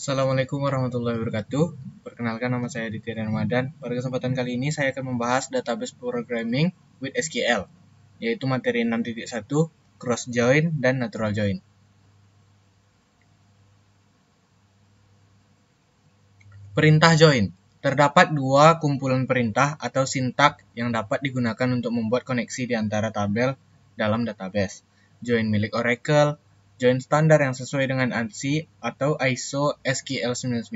Assalamualaikum warahmatullahi wabarakatuh. Perkenalkan, nama saya Aditya Ramadan. Pada kesempatan kali ini saya akan membahas database programming with SQL, yaitu materi 6.1, cross join dan natural join. Perintah join. Terdapat dua kumpulan perintah atau sintak yang dapat digunakan untuk membuat koneksi di antara tabel dalam database. Join milik Oracle, join standar yang sesuai dengan ANSI atau ISO SQL 99.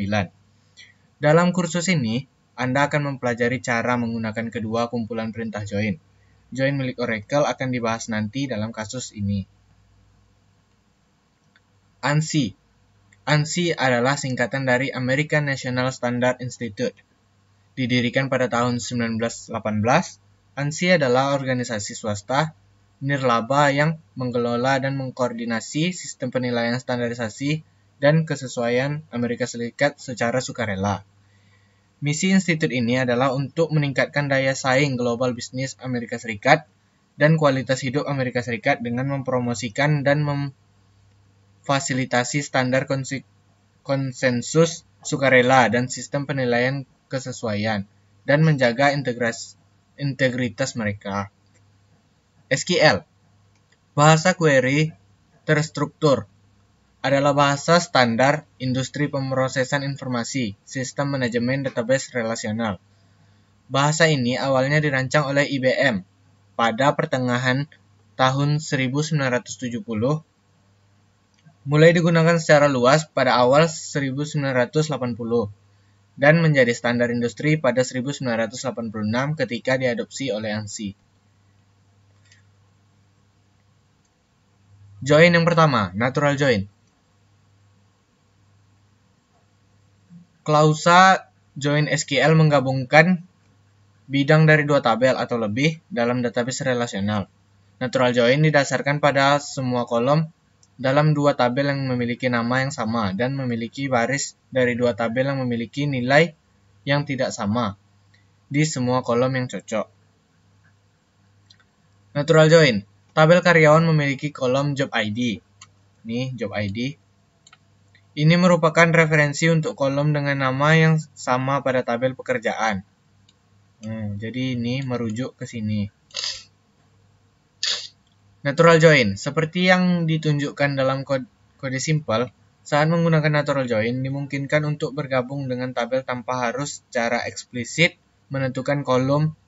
Dalam kursus ini, Anda akan mempelajari cara menggunakan kedua kumpulan perintah join. Join milik Oracle akan dibahas nanti dalam kasus ini. ANSI. ANSI adalah singkatan dari American National Standard Institute. Didirikan pada tahun 1918, ANSI adalah organisasi swasta nirlaba yang mengelola dan mengkoordinasi sistem penilaian standarisasi dan kesesuaian Amerika Serikat secara sukarela. Misi institut ini adalah untuk meningkatkan daya saing global bisnis Amerika Serikat dan kualitas hidup Amerika Serikat dengan mempromosikan dan memfasilitasi standar konsensus sukarela dan sistem penilaian kesesuaian, dan menjaga integritas mereka. SQL, bahasa query terstruktur, adalah bahasa standar industri pemrosesan informasi, sistem manajemen database relasional. Bahasa ini awalnya dirancang oleh IBM pada pertengahan tahun 1970, mulai digunakan secara luas pada awal 1980, dan menjadi standar industri pada 1986 ketika diadopsi oleh ANSI. Join yang pertama, natural join. Klausa join SQL menggabungkan bidang dari dua tabel atau lebih dalam database relasional. Natural join didasarkan pada semua kolom dalam dua tabel yang memiliki nama yang sama dan memiliki baris dari dua tabel yang memiliki nilai yang tidak sama di semua kolom yang cocok. Natural join. Tabel karyawan memiliki kolom job ID. Ini job ID. Ini merupakan referensi untuk kolom dengan nama yang sama pada tabel pekerjaan. Jadi ini merujuk ke sini. Natural join. Seperti yang ditunjukkan dalam kode simpel, saat menggunakan natural join dimungkinkan untuk bergabung dengan tabel tanpa harus secara eksplisit menentukan kolom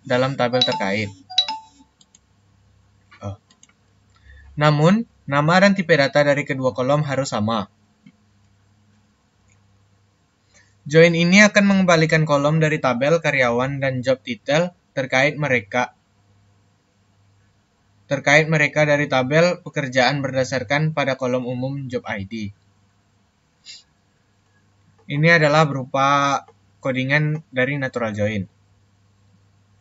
dalam tabel terkait. Namun, nama dan tipe data dari kedua kolom harus sama. Join ini akan mengembalikan kolom dari tabel karyawan dan job title terkait mereka dari tabel pekerjaan berdasarkan pada kolom umum job ID. Ini adalah berupa codingan dari natural join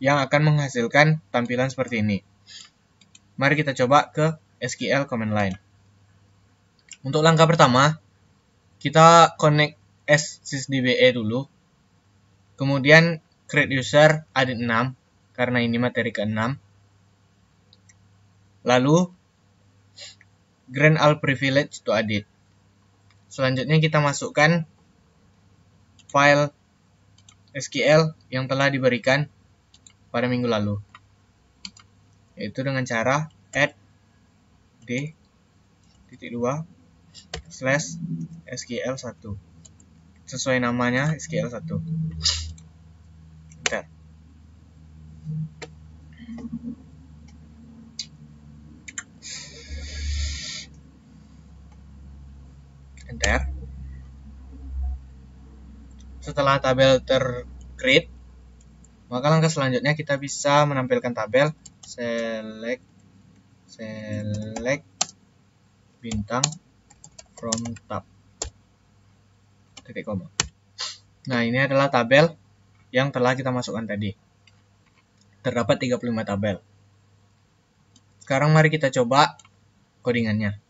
yang akan menghasilkan tampilan seperti ini. Mari kita coba ke SQL command line. Untuk langkah pertama, kita connect sysdbe dulu. Kemudian create user edit 6 karena ini materi ke-6. Lalu grant all privilege to edit. Selanjutnya kita masukkan file SQL yang telah diberikan pada minggu lalu, yaitu dengan cara add d:2/SQL1 sesuai namanya SQL1. Enter. Enter. Setelah tabel tercreate, maka langkah selanjutnya kita bisa menampilkan tabel select bintang from tab titik koma. Nah, ini adalah tabel yang telah kita masukkan tadi. Terdapat 35 tabel. Sekarang mari kita coba codingannya.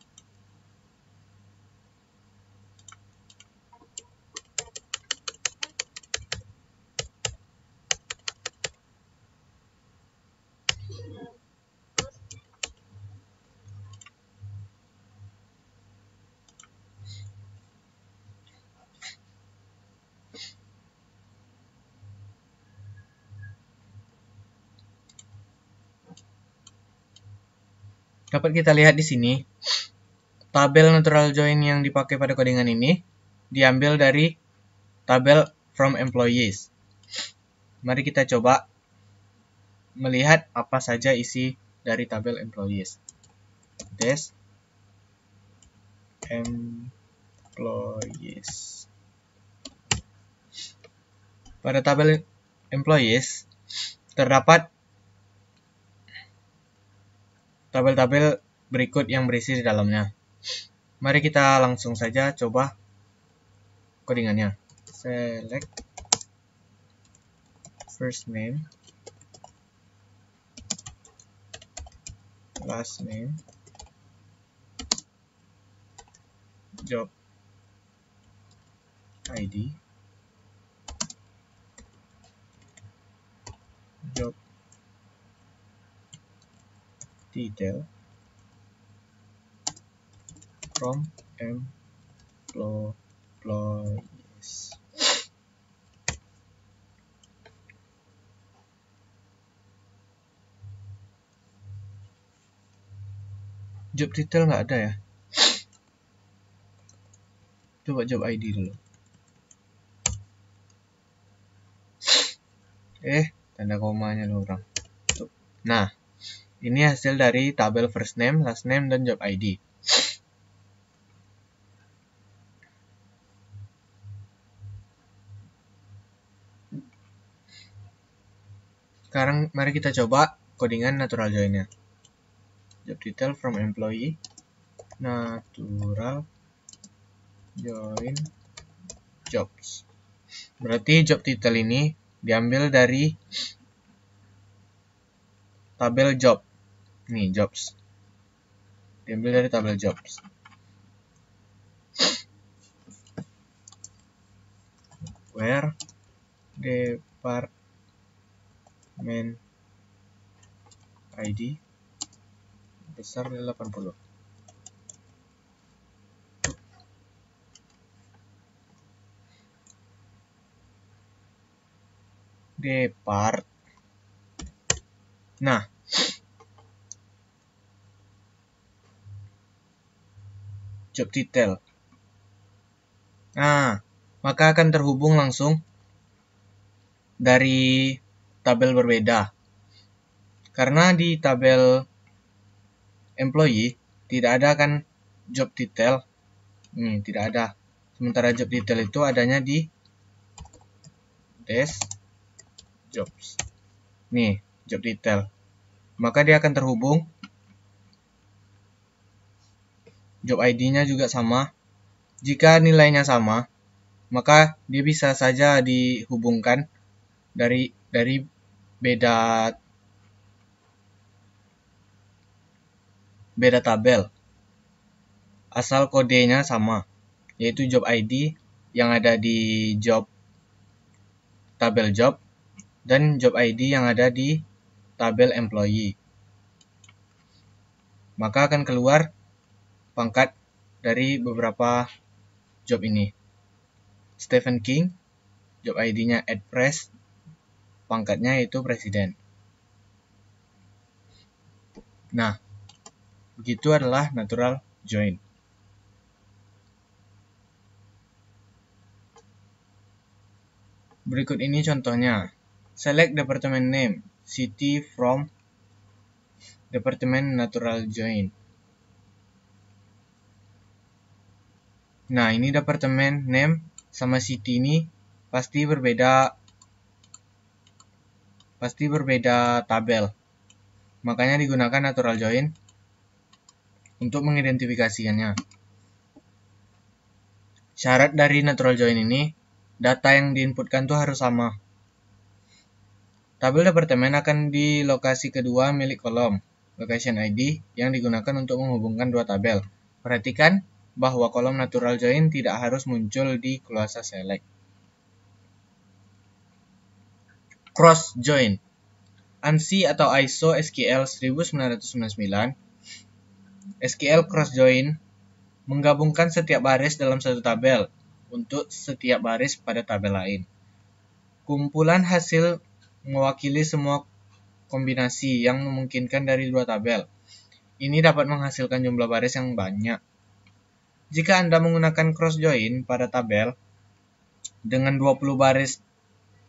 Dapat kita lihat di sini, tabel natural join yang dipakai pada codingan ini diambil dari tabel from employees. Mari kita coba melihat apa saja isi dari tabel employees. Des employees. Pada tabel employees terdapat tabel-tabel berikut yang berisi di dalamnya. Mari kita langsung saja coba codingannya. Select first name, last name, job ID, job detail from employees. Job detail nggak ada ya. Coba job ID dulu. Tanda komanya loh orang. Nah, ini hasil dari tabel first name, last name, dan job ID. Sekarang mari kita coba codingan natural join-nya. Job detail from employee, natural join jobs. Berarti job title ini diambil dari tabel job. Nih, jobs. Diambil dari tabel jobs. Where department ID besar dari 80. Depart. Nah, job title. Nah, maka akan terhubung langsung dari tabel berbeda. Karena di tabel employee tidak ada kan job detail. Tidak ada. Sementara job detail itu adanya di des jobs. Nih, job detail. Maka dia akan terhubung. Job ID-nya juga sama. Jika nilainya sama, maka dia bisa saja dihubungkan dari beda tabel. Asal kodenya sama, yaitu job ID yang ada di tabel job dan job ID yang ada di tabel employee. Maka akan keluar pangkat dari beberapa job ini. Stephen King, job ID-nya @press, pangkatnya yaitu presiden. Nah, begitu adalah natural join. Berikut ini contohnya. Select department name, city from department natural join. Nah, ini department name sama city ini pasti berbeda tabel. Makanya digunakan natural join untuk mengidentifikasikannya. Syarat dari natural join ini, data yang diinputkan tuh harus sama. Tabel departemen akan di lokasi kedua milik kolom, location ID, yang digunakan untuk menghubungkan dua tabel. Perhatikan bahwa kolom natural join tidak harus muncul di clause select. Cross join. ANSI atau ISO SQL 1999, SQL cross join menggabungkan setiap baris dalam satu tabel untuk setiap baris pada tabel lain. Kumpulan hasil mewakili semua kombinasi yang memungkinkan dari dua tabel. Ini dapat menghasilkan jumlah baris yang banyak. Jika Anda menggunakan cross join pada tabel dengan 20 baris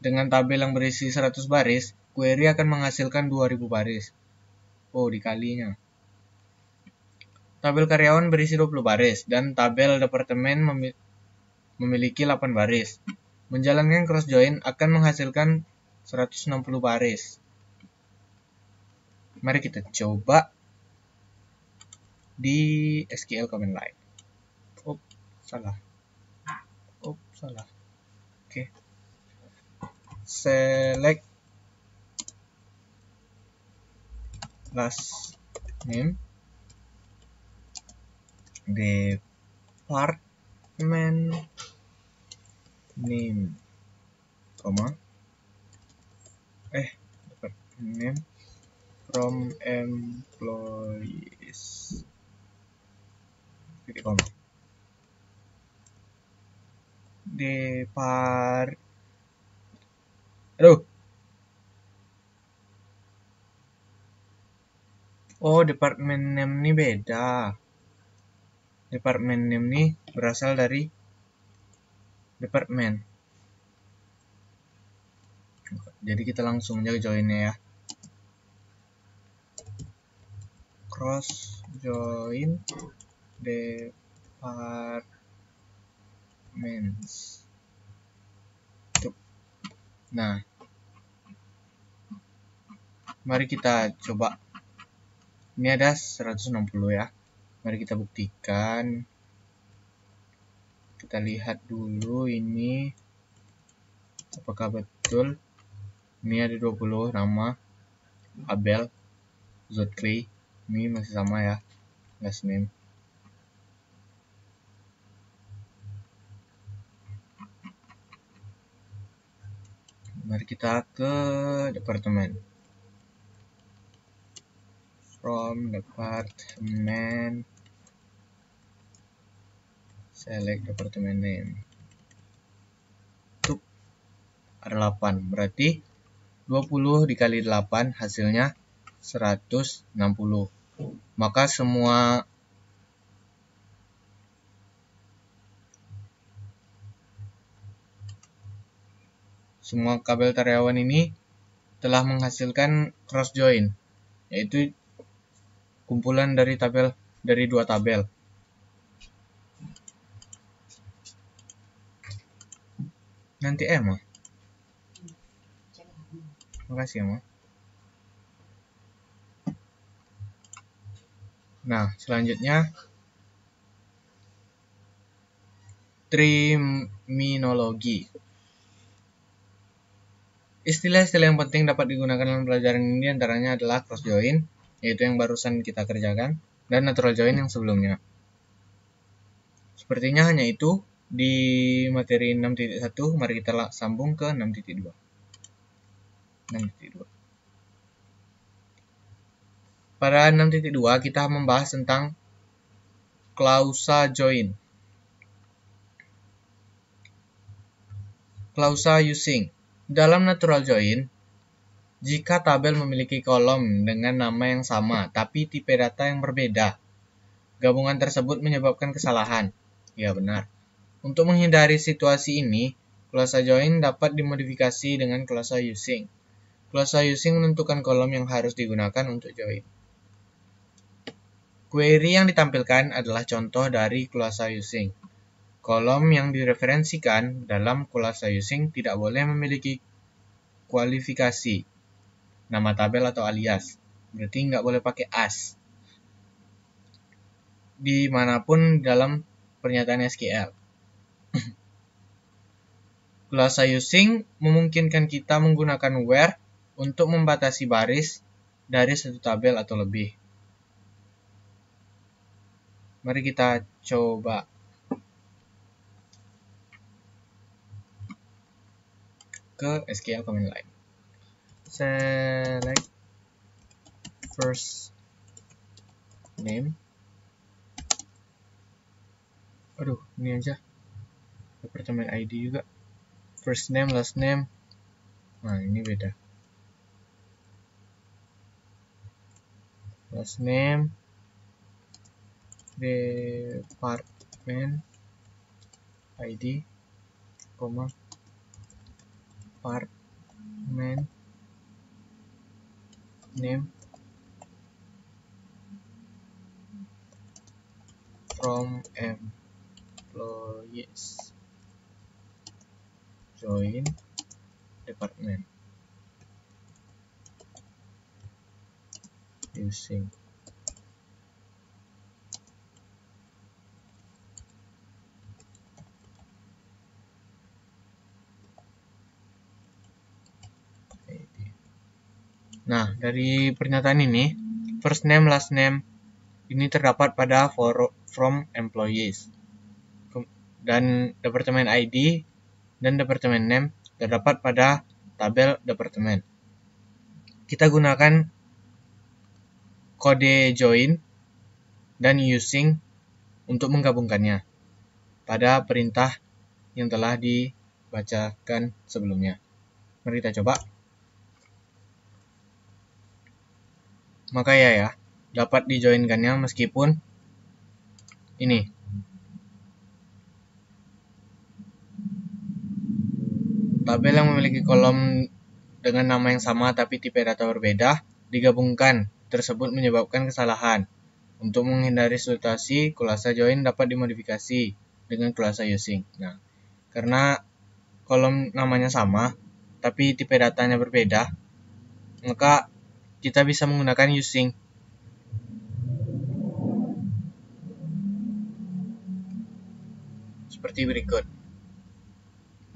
dengan tabel yang berisi 100 baris, query akan menghasilkan 2000 baris. Oh, dikalinya. Tabel karyawan berisi 20 baris dan tabel departemen memiliki 8 baris. Menjalankan cross join akan menghasilkan 160 baris. Mari kita coba di SQL command line. Salah. Oke. Select last name, department name, department name from employees, titik koma. Department name ini beda. Department name ini berasal dari department. Jadi kita langsung aja joinnya ya. Cross join departments. Nah, mari kita coba. Ini ada 160 ya. Mari kita buktikan. Kita lihat dulu ini apakah betul. Ini ada 20 nama. Abel, Zotri. Ini masih sama ya. Last name. Mari kita ke departemen. From department, select department name. Tuh, ada 8. Berarti 20 dikali 8 hasilnya 160. Maka semua kabel karyawan ini telah menghasilkan cross join, yaitu kumpulan dari dua tabel. Nanti Ma. Makasih Ma. Nah, selanjutnya terminologi. Istilah-istilah yang penting dapat digunakan dalam pelajaran ini antaranya adalah cross join, yaitu yang barusan kita kerjakan, dan natural join yang sebelumnya. Sepertinya hanya itu di materi 6.1, mari kita sambung ke 6.2. 6.2. Pada 6.2 kita membahas tentang klausa join. Klausa using. Dalam natural join, jika tabel memiliki kolom dengan nama yang sama tapi tipe data yang berbeda, gabungan tersebut menyebabkan kesalahan. Ya, benar. Untuk menghindari situasi ini, klausa join dapat dimodifikasi dengan klausa using. Klausa using menentukan kolom yang harus digunakan untuk join. Query yang ditampilkan adalah contoh dari klausa using. Kolom yang direferensikan dalam klausa using tidak boleh memiliki kualifikasi, nama tabel atau alias. Berarti nggak boleh pakai as dimanapun dalam pernyataan SQL. Klausa using memungkinkan kita menggunakan where untuk membatasi baris dari satu tabel atau lebih. Mari kita coba. Ke SQL command line. Select first name. Ini aja. Department ID juga. First name, last name. Nah, ini beda. Last name, department ID, department name from employees. Join department using ID. Nah, dari pernyataan ini, first name, last name ini terdapat pada from employees. Dan departemen ID dan departemen name terdapat pada tabel departemen. Kita gunakan kode join dan using untuk menggabungkannya pada perintah yang telah dibacakan sebelumnya. Mari kita coba. Maka ya, dapat dijoinkannya meskipun ini. Tabel yang memiliki kolom dengan nama yang sama tapi tipe data berbeda digabungkan, tersebut menyebabkan kesalahan. Untuk menghindari situasi, keluarsa join dapat dimodifikasi dengan keluarsa using. Nah, karena kolom namanya sama tapi tipe datanya berbeda, maka kita bisa menggunakan using. Seperti berikut.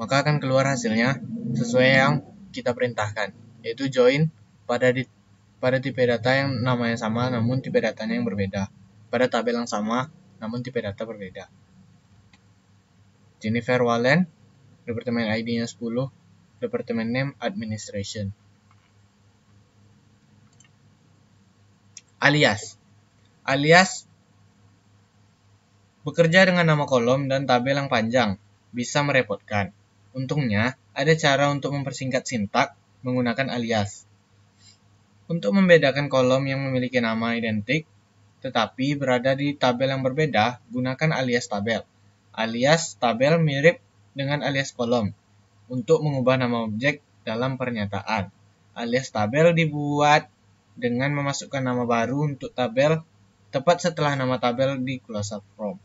Maka akan keluar hasilnya sesuai yang kita perintahkan, yaitu join pada tipe data yang namanya sama namun tipe datanya yang berbeda, pada tabel yang sama namun tipe data berbeda. Jennifer Wallen, departemen ID-nya 10, departemen name administration. Alias bekerja dengan nama kolom dan tabel yang panjang, bisa merepotkan. Untungnya, ada cara untuk mempersingkat sintak menggunakan alias. Untuk membedakan kolom yang memiliki nama identik, tetapi berada di tabel yang berbeda, gunakan alias tabel. Alias tabel mirip dengan alias kolom untuk mengubah nama objek dalam pernyataan. Alias tabel dibuat dengan memasukkan nama baru untuk tabel tepat setelah nama tabel di keluarsa from.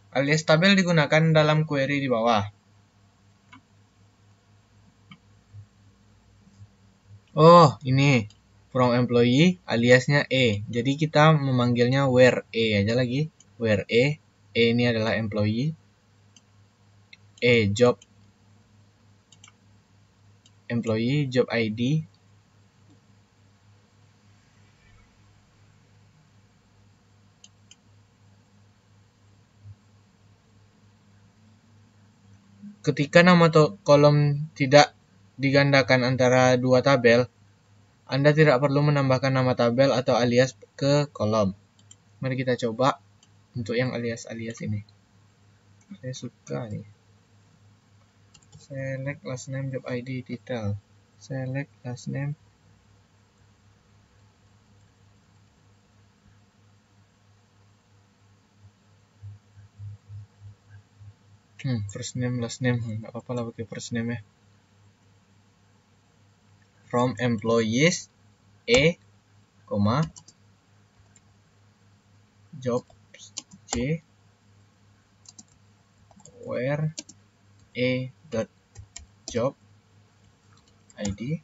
Alias tabel digunakan dalam query di bawah. Oh, ini from employee aliasnya E. Jadi kita memanggilnya where E aja lagi. Where E. E ini adalah employee. E job. Employee job ID. Ketika nama kolom tidak digandakan antara dua tabel, Anda tidak perlu menambahkan nama tabel atau alias ke kolom. Mari kita coba untuk yang alias-alias ini. Saya suka nih. Select last name job ID detail. Select last name. First name last name. Nggak apa-apa lah pakai first name ya. From employees E, jobs J, where E dot job ID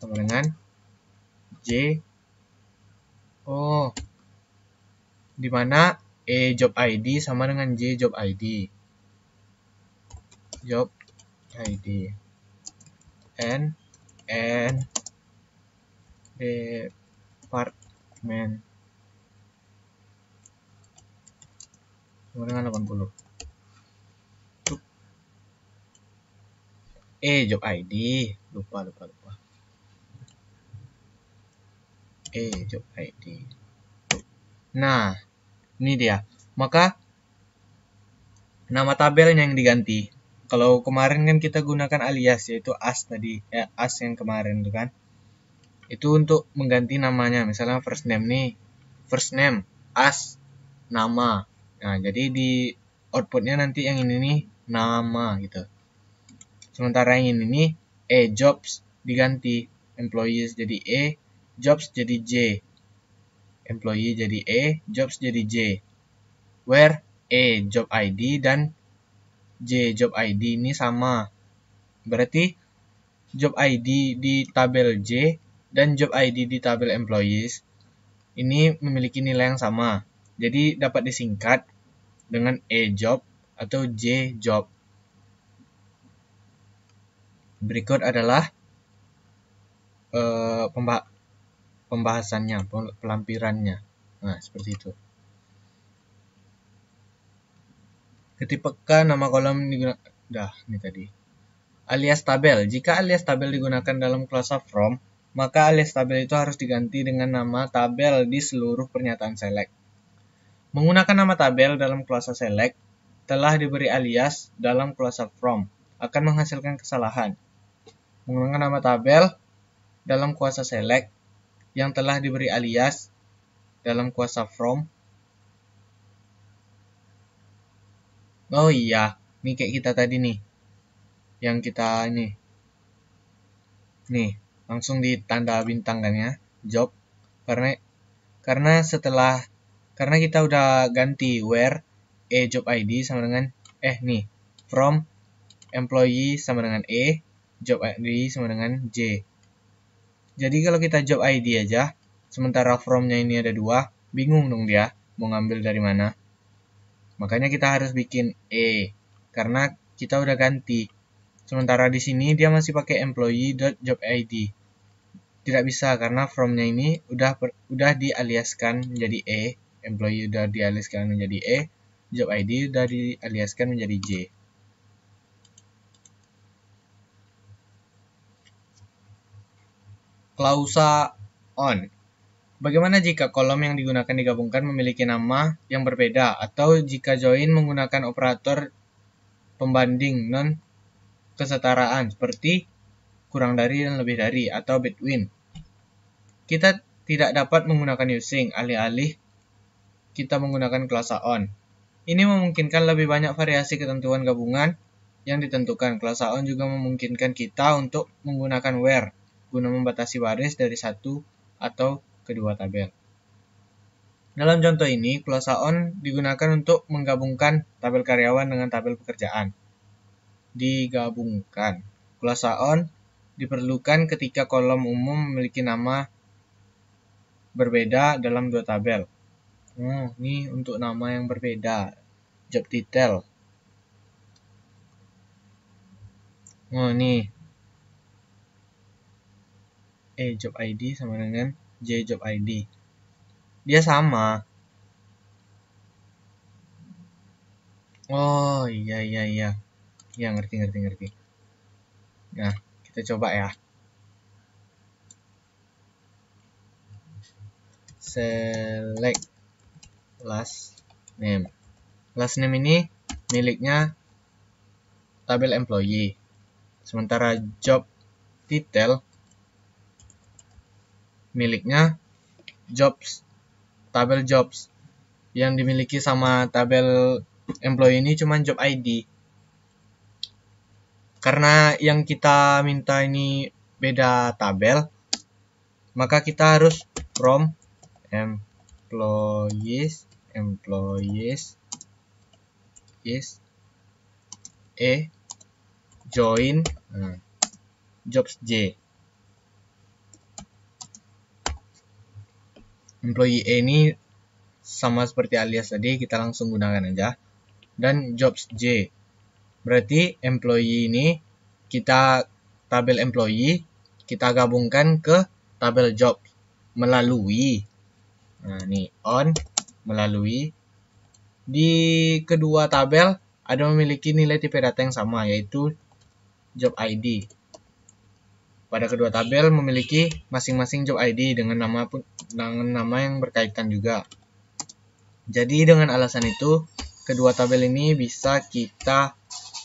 sama dengan J. Oh, di mana E job ID sama dengan J job ID. Job ID and department sama dengan 80. Job ID, lupa. Job ID. Nah, ini dia. Maka nama tabelnya yang diganti. Kalau kemarin kan kita gunakan alias, yaitu as tadi, as yang kemarin itu kan. Itu untuk mengganti namanya. Misalnya first name nih, first name as nama. Nah, jadi di outputnya nanti yang ini nih nama gitu. Sementara yang ini nih jobs diganti, employees jadi jobs jadi J, employee jadi jobs jadi J. Where job ID dan J job ID ini sama. Berarti job ID di tabel J dan job ID di tabel employees ini memiliki nilai yang sama. Jadi dapat disingkat dengan job atau J job. Berikut adalah pembahasannya, pelampirannya. Nah, seperti itu. Ketika nama kolom digunakan, ini tadi. Alias tabel. Jika alias tabel digunakan dalam klase from, maka alias tabel itu harus diganti dengan nama tabel di seluruh pernyataan select. Menggunakan nama tabel dalam klase select telah diberi alias dalam klase from akan menghasilkan kesalahan. Menggunakan nama tabel dalam kuasa select yang telah diberi alias dalam kuasa from. Oh iya, ini kayak kita tadi nih. Yang kita ini. Nih, langsung ditanda bintang kan ya, job. Karena kita udah ganti where job ID sama dengan nih, from employee sama dengan job ID sama dengan J. Jadi kalau kita job ID aja, sementara from-nya ini ada 2, bingung dong dia mau ngambil dari mana. Makanya kita harus bikin karena kita udah ganti. Sementara di sini dia masih pakai employee.jobid. Tidak bisa karena from-nya ini udah dialiaskan menjadi employee udah dialiaskan menjadi job ID udah dialiaskan menjadi J. Klausa on. Bagaimana jika kolom yang digunakan digabungkan memiliki nama yang berbeda atau jika join menggunakan operator pembanding non-kesetaraan seperti kurang dari dan lebih dari atau between. Kita tidak dapat menggunakan using, alih-alih kita menggunakan klausa on. Ini memungkinkan lebih banyak variasi ketentuan gabungan yang ditentukan. Klausa on juga memungkinkan kita untuk menggunakan where guna membatasi baris dari satu atau kedua tabel. Dalam contoh ini, klausa on digunakan untuk menggabungkan tabel karyawan dengan tabel pekerjaan. Digabungkan. Klausa on diperlukan ketika kolom umum memiliki nama berbeda dalam 2 tabel. Ini untuk nama yang berbeda. Job title. Nih. Job ID sama dengan J job ID. Dia sama. Oh, iya. Ya, ngerti. Nah, kita coba ya. Select last name. Last name ini miliknya tabel employee. Sementara job title miliknya jobs, tabel jobs. Yang dimiliki sama tabel employee ini cuma job ID. Karena yang kita minta ini beda tabel, maka kita harus from employees is join jobs J. Employee ini sama seperti alias tadi, kita langsung gunakan aja. Dan jobs J. Berarti employee ini kita tabel employee kita gabungkan ke tabel job melalui on melalui di kedua tabel ada memiliki nilai tipe data yang sama yaitu job ID. Pada kedua tabel memiliki masing-masing job ID dengan nama yang berkaitan juga. Jadi dengan alasan itu kedua tabel ini bisa kita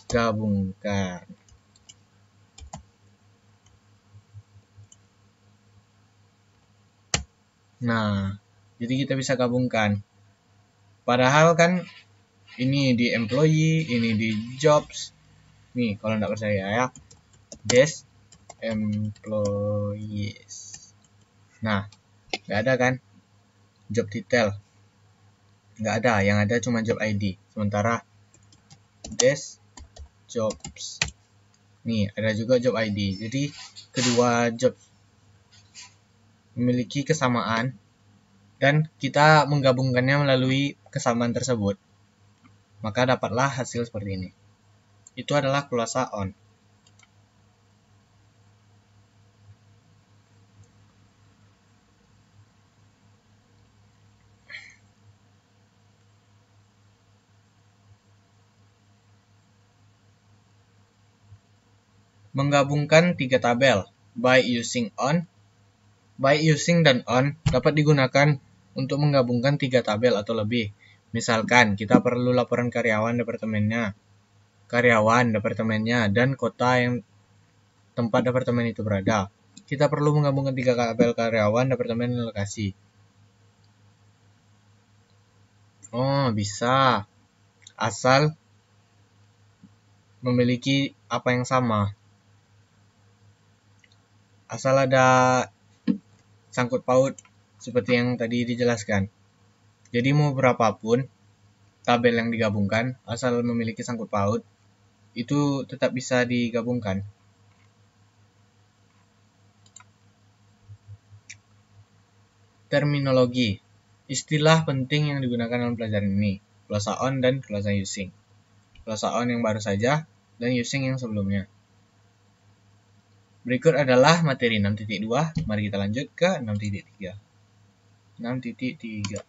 gabungkan. Nah, jadi kita bisa gabungkan. Padahal kan ini di employee, ini di jobs. Nih, kalau nggak percaya ya, des employees. Nah, nggak ada kan job title, nggak ada, yang ada cuma job ID. Sementara des jobs, nih ada juga job ID. Jadi kedua job memiliki kesamaan dan kita menggabungkannya melalui kesamaan tersebut, maka dapatlah hasil seperti ini. Itu adalah clause on. Menggabungkan tiga tabel by using on. By using dan on dapat digunakan untuk menggabungkan tiga tabel atau lebih. Misalkan kita perlu laporan karyawan departemennya, dan kota yang tempat departemen itu berada. Kita perlu menggabungkan tiga tabel karyawan, departemen, dan lokasi. Oh, bisa. Asal memiliki apa yang sama. Asal ada sangkut paut seperti yang tadi dijelaskan. Jadi mau berapapun tabel yang digabungkan, asal memiliki sangkut paut, itu tetap bisa digabungkan. Terminologi. Istilah penting yang digunakan dalam pelajaran ini. Clause on dan clause using. Clause on yang baru saja dan using yang sebelumnya. Berikut adalah materi 6.2. Mari kita lanjut ke 6.3. 6.3.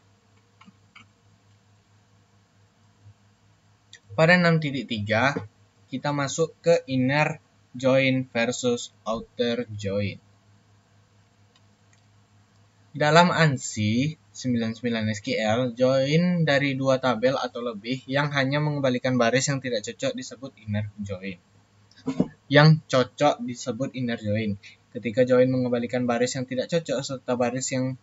Pada 6.3, kita masuk ke inner join versus outer join. Dalam ANSI 99 SQL, join dari dua tabel atau lebih yang hanya mengembalikan baris yang tidak cocok disebut inner join. Yang cocok disebut inner join. Ketika join mengembalikan baris yang tidak cocok serta baris yang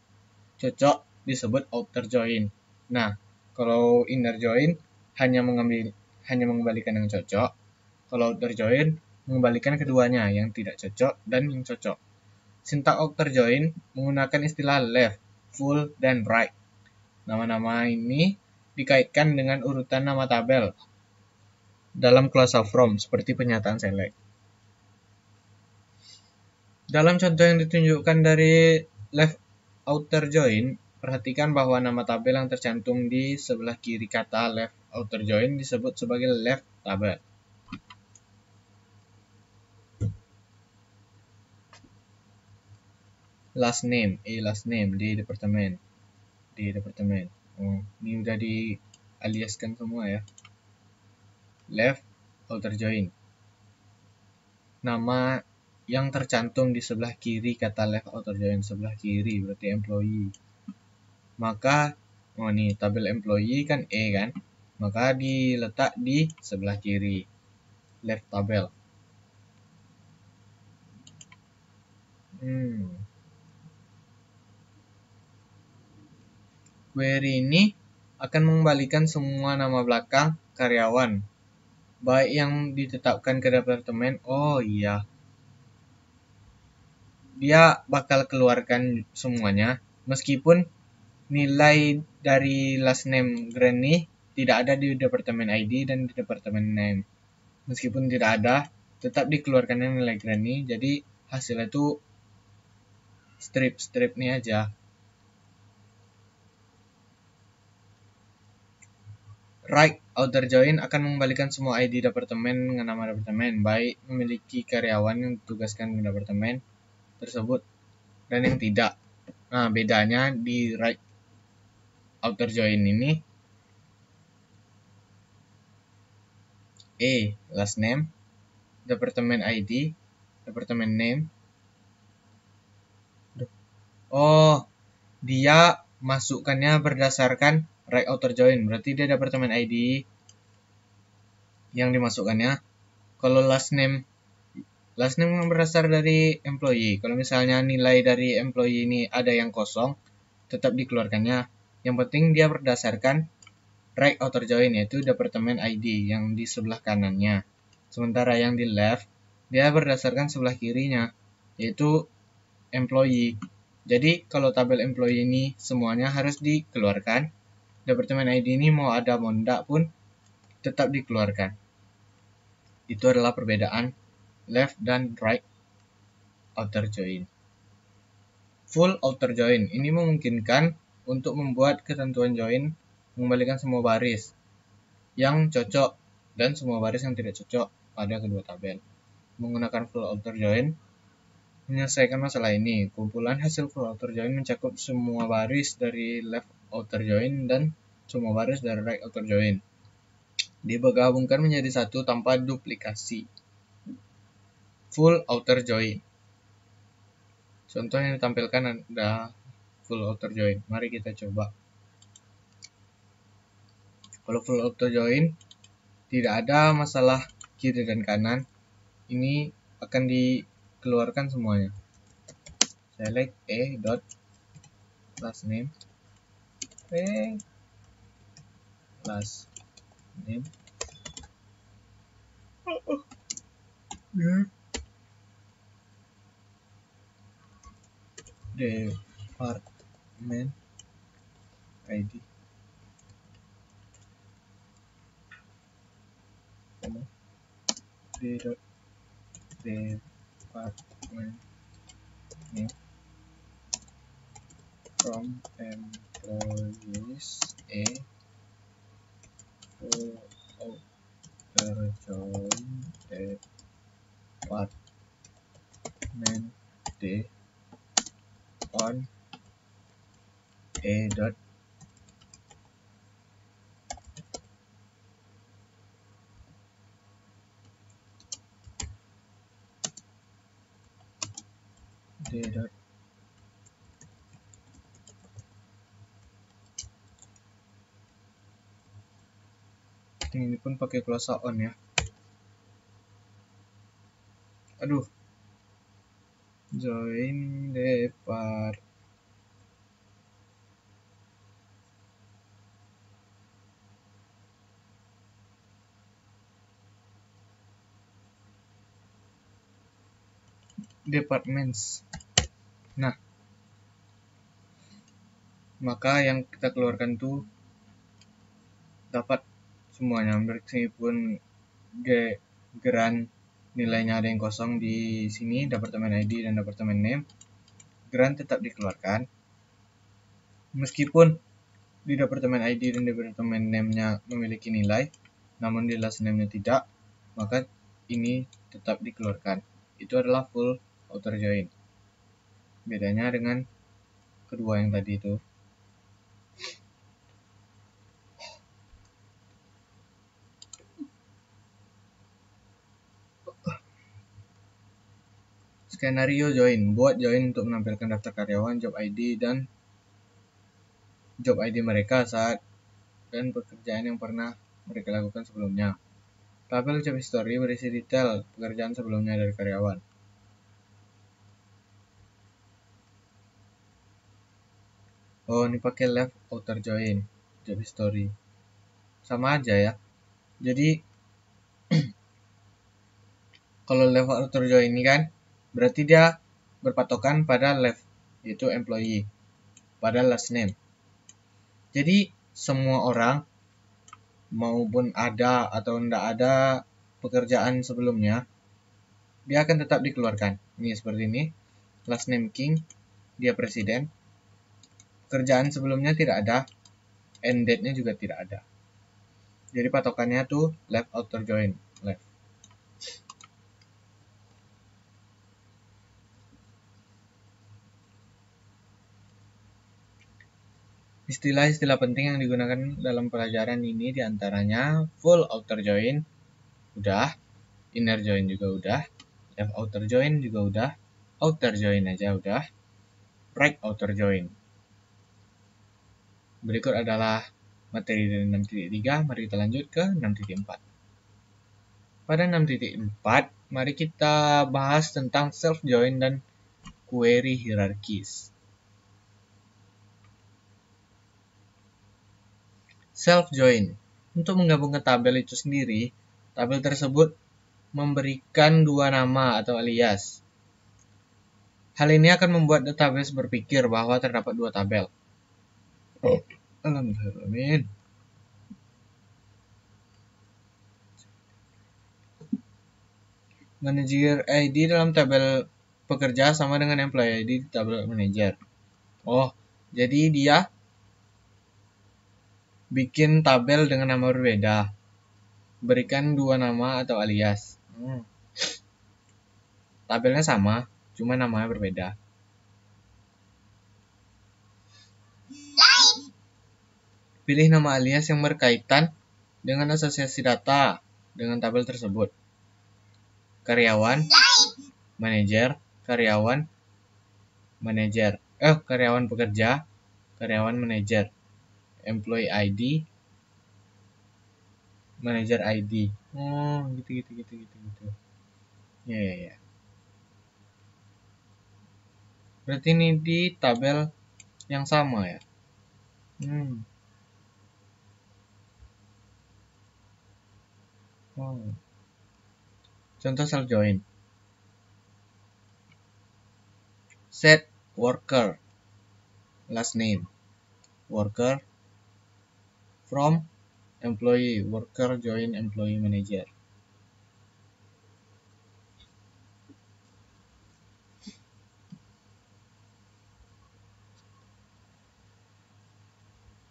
cocok disebut outer join. Nah, kalau inner join hanya mengembalikan yang cocok, kalau outer join mengembalikan keduanya, yang tidak cocok dan yang cocok. Sintak outer join menggunakan istilah left, full, dan right. Nama-nama ini dikaitkan dengan urutan nama tabel dalam clause from, seperti pernyataan select. Dalam contoh yang ditunjukkan dari left outer join, perhatikan bahwa nama tabel yang tercantum di sebelah kiri kata left outer join disebut sebagai left tabel. Last name, last name di departemen. Oh, ini udah dialiaskan semua ya. Left outer join. Nama yang tercantum di sebelah kiri kata left outer join, sebelah kiri berarti employee. Maka nih tabel employee kan kan, maka diletak di sebelah kiri left tabel. Query ini akan mengembalikan semua nama belakang karyawan, baik yang ditetapkan ke departemen. Oh iya, dia bakal keluarkan semuanya meskipun nilai dari last name Granny tidak ada di departemen ID dan di departemen name. Meskipun tidak ada, tetap dikeluarkan nilai Granny. Jadi hasilnya itu strip nih aja. Right outer join akan mengembalikan semua ID departemen dengan nama departemen, baik memiliki karyawan yang ditugaskan ke departemen tersebut dan yang tidak. Nah, bedanya di right outer join ini, last name, departemen ID, departemen name. Oh, dia masukkannya berdasarkan right outer join, berarti dia departemen ID yang dimasukkannya. Kalau last name berdasar dari employee. Kalau misalnya nilai dari employee ini ada yang kosong, tetap dikeluarkannya. Yang penting dia berdasarkan right outer join, yaitu departemen ID yang di sebelah kanannya. Sementara yang di left, dia berdasarkan sebelah kirinya, yaitu employee. Jadi kalau tabel employee ini semuanya harus dikeluarkan. Departemen ID ini mau ada mau enggak pun tetap dikeluarkan. Itu adalah perbedaan left dan right outer join. Full outer join ini memungkinkan untuk membuat ketentuan join mengembalikan semua baris yang cocok dan semua baris yang tidak cocok pada kedua tabel. Menggunakan full outer join menyelesaikan masalah ini. Kumpulan hasil full outer join mencakup semua baris dari left outer join dan semua baris dari right outer join. Digabungkan menjadi satu tanpa duplikasi. Full outer join. Contoh yang ditampilkan ada full outer join. Mari kita coba. Kalau full outer join tidak ada masalah kiri dan kanan. Ini akan dikeluarkan semuanya. Select a dot last name last name department ID d dot department name from employees a full outer join department d on a dot d dot ini pun pakai kuasa on ya. Aduh, join depart departments. Nah, maka yang kita keluarkan tuh dapat semuanya, meskipun geran nilainya ada yang kosong di sini, departemen ID dan departemen name, geran tetap dikeluarkan. Meskipun di departemen ID dan departemen name-nya memiliki nilai, namun di last name-nya tidak, maka ini tetap dikeluarkan. Itu adalah full outer join. Bedanya dengan kedua yang tadi itu. Skenario join. Buat join untuk menampilkan daftar karyawan, job ID, dan job ID mereka saat dan pekerjaan yang pernah mereka lakukan sebelumnya. Tabel job history berisi detail pekerjaan sebelumnya dari karyawan. Oh, ini pakai left outer join job history. Sama aja ya. Jadi kalau left outer join ini kan berarti dia berpatokan pada left, yaitu employee, pada last name. Jadi semua orang maupun ada atau tidak ada pekerjaan sebelumnya, dia akan tetap dikeluarkan. Ini seperti ini. Last name King, dia presiden. Pekerjaan sebelumnya tidak ada, end date-nya juga tidak ada. Jadi patokannya tuh left outer join, left. Istilah-istilah penting yang digunakan dalam pelajaran ini diantaranya full outer join, udah, inner join juga udah, left outer join juga udah, outer join aja udah, right outer join. Berikut adalah materi dari 6.3, mari kita lanjut ke 6.4. Pada 6.4, mari kita bahas tentang self join dan query hierarchies. Self join. Untuk menggabungkan tabel itu sendiri, tabel tersebut memberikan dua nama atau alias. Hal ini akan membuat database berpikir bahwa terdapat dua tabel. Alhamdulillah. Manager ID dalam tabel pekerja sama dengan employee ID di tabel manager. Oh, jadi dia bikin tabel dengan nama berbeda. Berikan dua nama atau alias. Tabelnya sama, cuma namanya berbeda. Pilih nama alias yang berkaitan dengan asosiasi data dengan tabel tersebut. Karyawan, manajer, karyawan, manajer. Karyawan pekerja, karyawan manajer. Employee ID, manager ID. Oh, gitu. Ya. Berarti ini di tabel yang sama ya. Contoh self join. Set worker last name. Worker from employee. Worker join employee manager.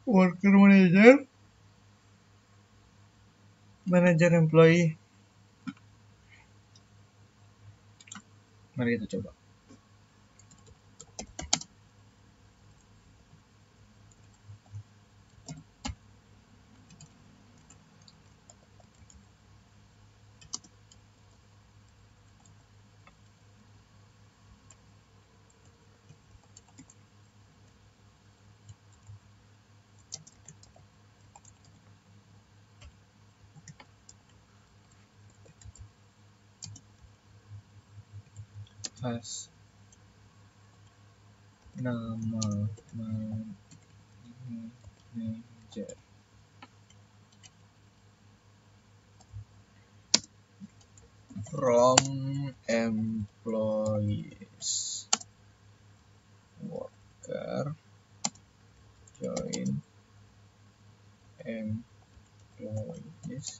Worker manager, manager employee. Mari kita coba. Nama manager. From employees. Worker join employees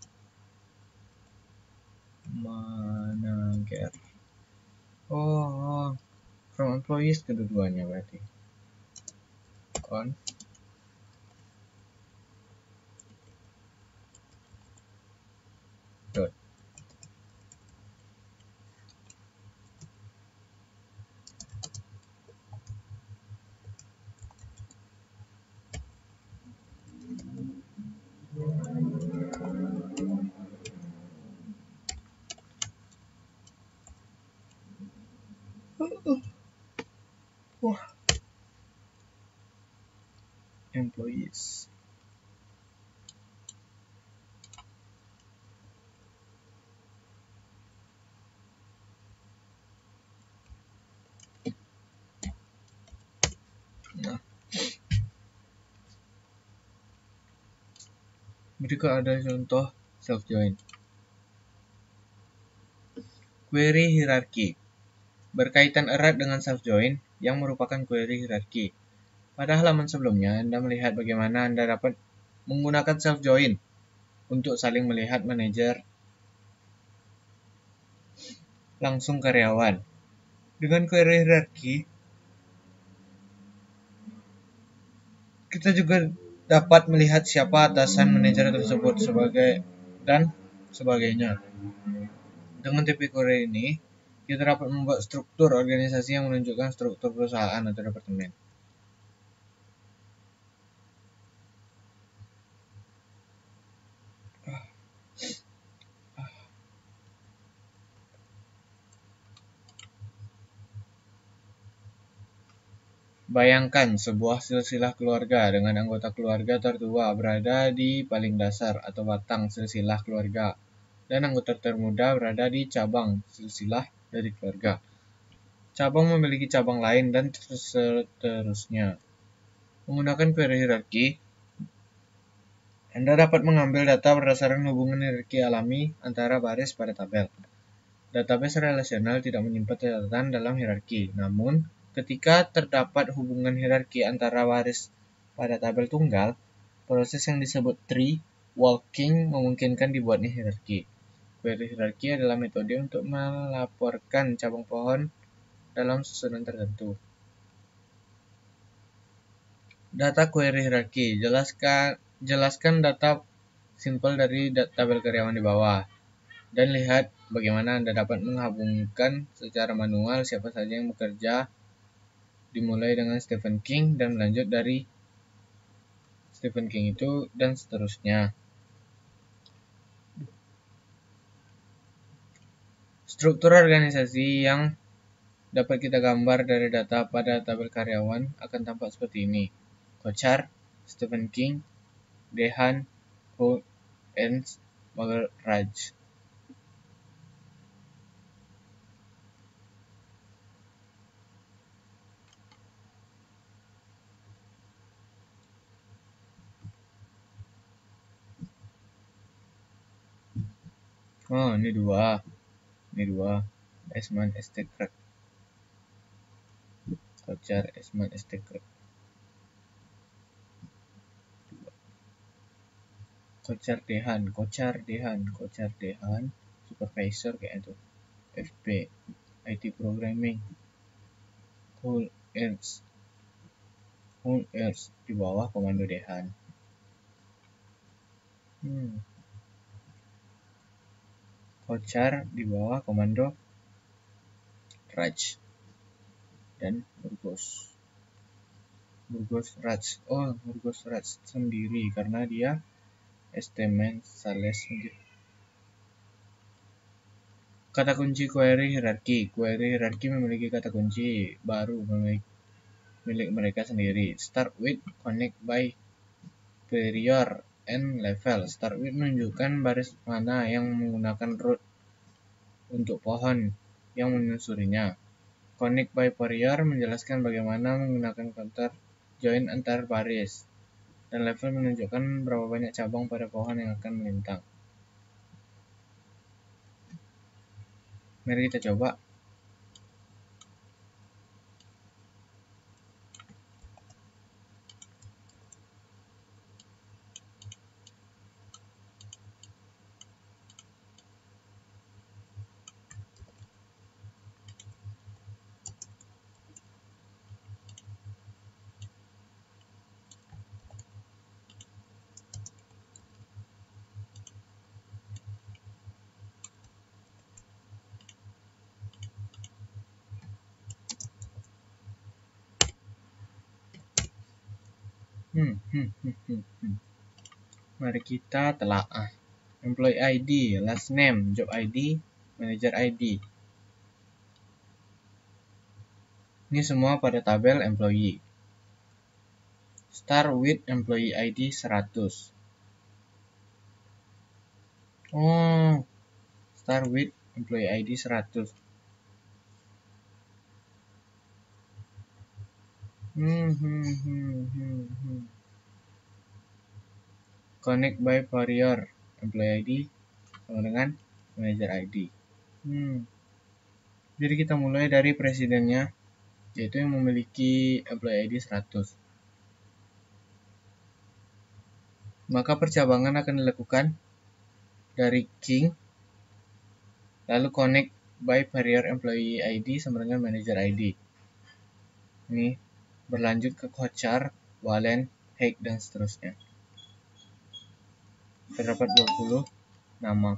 manager. Oh, from employees kedua-duanya berarti. On dot. Employees. Nah, berikut ada contoh self join. Query hierarchy berkaitan erat dengan self join yang merupakan query hierarchy. Pada halaman sebelumnya, Anda melihat bagaimana Anda dapat menggunakan self join untuk saling melihat manajer langsung karyawan. Dengan query hierarchy, kita juga dapat melihat siapa atasan manajer tersebut dan sebagainya. Dengan tipe query ini, kita dapat membuat struktur organisasi yang menunjukkan struktur perusahaan atau departemen. Bayangkan sebuah silsilah keluarga dengan anggota keluarga tertua berada di paling dasar atau batang silsilah keluarga, dan anggota termuda berada di cabang silsilah dari keluarga. Cabang memiliki cabang lain dan seterusnya. Menggunakan query hierarchy, Anda dapat mengambil data berdasarkan hubungan hierarki alami antara baris pada tabel. Database relasional tidak menyimpan catatan dalam hierarki, namun ketika terdapat hubungan hierarki antara baris pada tabel tunggal, proses yang disebut tree walking memungkinkan dibuatnya hierarki. Query hierarki adalah metode untuk melaporkan cabang pohon dalam susunan tertentu. Data query hierarki. Jelaskan data simpel dari tabel karyawan di bawah. Dan lihat bagaimana Anda dapat menghubungkan secara manual siapa saja yang bekerja, dimulai dengan Stephen King dan lanjut dari Stephen King itu dan seterusnya. Struktur organisasi yang dapat kita gambar dari data pada tabel karyawan akan tampak seperti ini. Kochar, Stephen King, Dehan, Holt, Ernst, Raj. Oh, ini dua. Esman Estekrak. Kochar, Esman Estekrak. Kochar Dehan, supervisor kayak itu. FP, IT programming. Hul Ernst di bawah komando Dehan. Kochar di bawah komando Raj dan Burgos Raj. Oh, Burgos Raj sendiri karena dia Estemen Sales. Kata kunci query hierarki. Query hierarki memiliki kata kunci baru milik mereka sendiri. Start with, connect by, period, and level. Start with menunjukkan baris mana yang menggunakan root untuk pohon yang menyusurinya. Connect by period menjelaskan bagaimana menggunakan counter join antar baris. Dan level menunjukkan berapa banyak cabang pada pohon yang akan melintang. Mari kita coba. Mari kita telaah. Employee ID, last name, job ID, manager ID. Ini semua pada tabel employee. Start with employee ID 100. Oh, start with employee ID 100. Connect by period. Employee ID sama dengan manager ID. Jadi kita mulai dari presidennya, yaitu yang memiliki employee ID 100. Maka percabangan akan dilakukan dari King, lalu connect by period employee ID sama dengan manager ID. Ini berlanjut ke Kochar, Wallen, Haig, dan seterusnya. Terdapat 20 nama.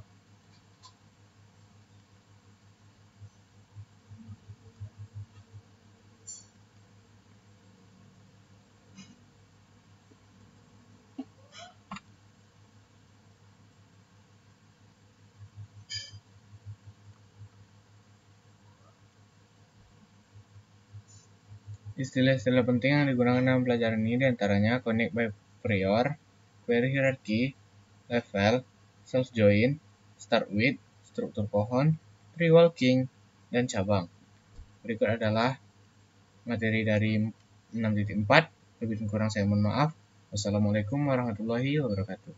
Istilah-istilah penting yang digunakan dalam pelajaran ini diantaranya connect by prior, query hierarchy, level, self join, start with, struktur pohon, tree walking, dan cabang. Berikut adalah materi dari 6.4. Lebih kurang saya mohon maaf. Wassalamualaikum warahmatullahi wabarakatuh.